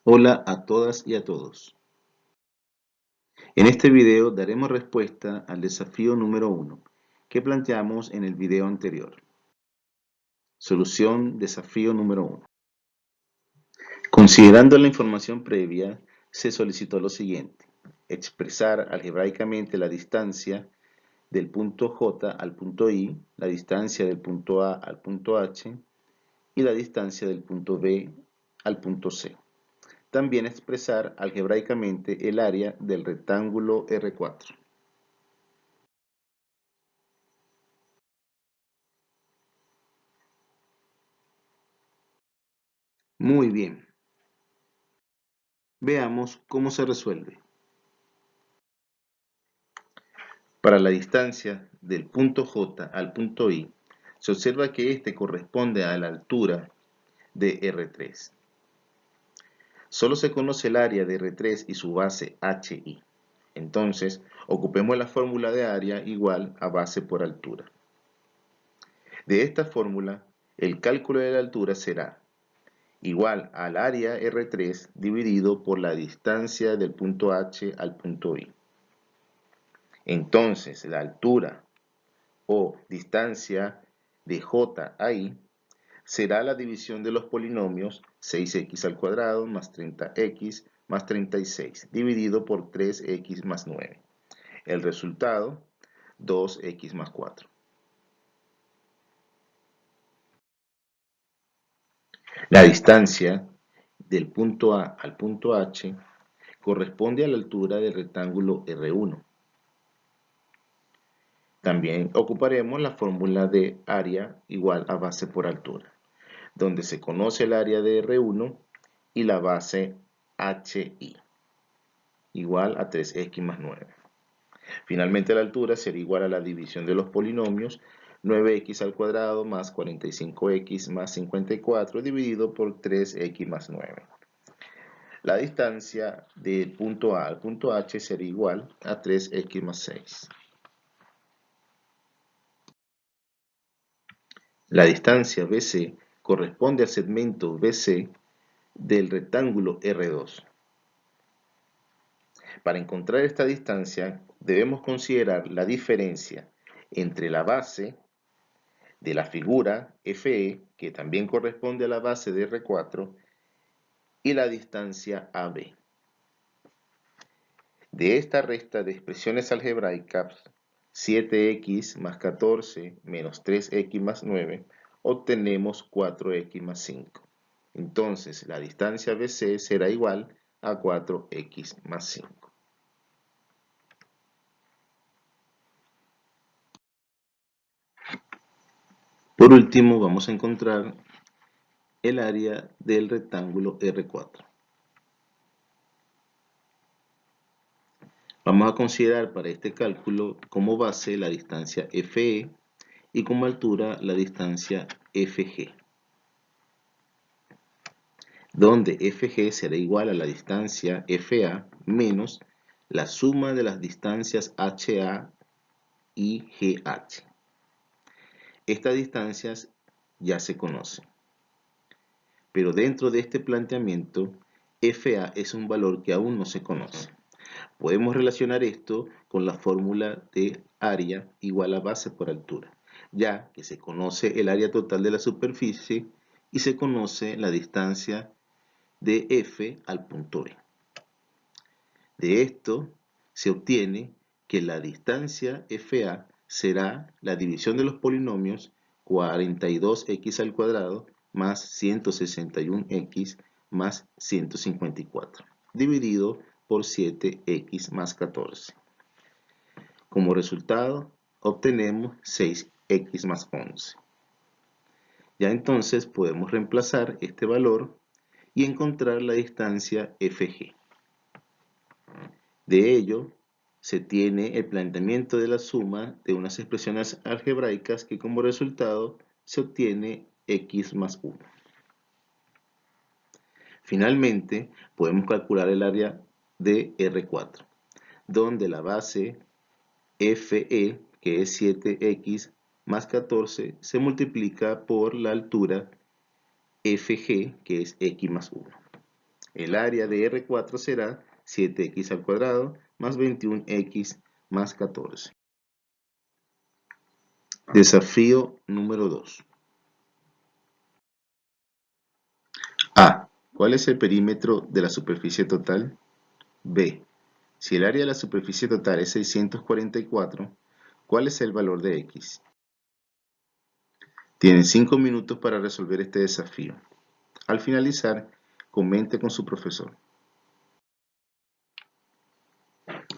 Hola a todas y a todos. En este video daremos respuesta al desafío número 1 que planteamos en el video anterior. Solución desafío número 1. Considerando la información previa, se solicitó lo siguiente: expresar algebraicamente la distancia del punto J al punto I, la distancia del punto A al punto H y la distancia del punto B al punto C. También expresar algebraicamente el área del rectángulo R4. Muy bien, veamos cómo se resuelve. Para la distancia del punto J al punto I, se observa que este corresponde a la altura de R3. Solo se conoce el área de R3 y su base HI. Entonces, ocupemos la fórmula de área igual a base por altura. De esta fórmula, el cálculo de la altura será igual al área R3 dividido por la distancia del punto H al punto I. Entonces, la altura o distancia de J a I será la división de los polinomios 6x al cuadrado más 30x más 36 dividido por 3x más 9. El resultado, 2x más 4. La distancia del punto A al punto H corresponde a la altura del rectángulo R1. También ocuparemos la fórmula de área igual a base por altura, donde se conoce el área de R1 y la base HI, igual a 3x más 9. Finalmente la altura será igual a la división de los polinomios 9x al cuadrado más 45x más 54 dividido por 3x más 9. La distancia del punto A al punto H será igual a 3x más 6. La distancia BC corresponde al segmento BC del rectángulo R2. Para encontrar esta distancia, debemos considerar la diferencia entre la base de la figura FE, que también corresponde a la base de R4, y la distancia AB. De esta resta de expresiones algebraicas, 7x más 14 menos 3x más 9, obtenemos 4x más 5. Entonces, la distancia BC será igual a 4x más 5. Por último, vamos a encontrar el área del rectángulo R4. Vamos a considerar para este cálculo como base la distancia FE y como altura la distancia FG, donde FG será igual a la distancia FA menos la suma de las distancias HA y GH. Estas distancias ya se conocen, pero dentro de este planteamiento, FA es un valor que aún no se conoce. Podemos relacionar esto con la fórmula de área igual a base por altura, ya que se conoce el área total de la superficie y se conoce la distancia de F al punto B. De esto se obtiene que la distancia FA será la división de los polinomios 42x al cuadrado más 161x más 154, dividido por 7x más 14. Como resultado, obtenemos 6x más 11. Ya entonces podemos reemplazar este valor y encontrar la distancia FG. De ello, se tiene el planteamiento de la suma de unas expresiones algebraicas que como resultado se obtiene x más 1. Finalmente, podemos calcular el área de R4, donde la base FE, que es 7x más 14, se multiplica por la altura FG, que es x más 1. El área de R4 será 7x al cuadrado más 21x más 14. Desafío número 2. A. ¿Cuál es el perímetro de la superficie total? B. Si el área de la superficie total es 644, ¿cuál es el valor de x? Tienen 5 minutos para resolver este desafío. Al finalizar, comente con su profesor.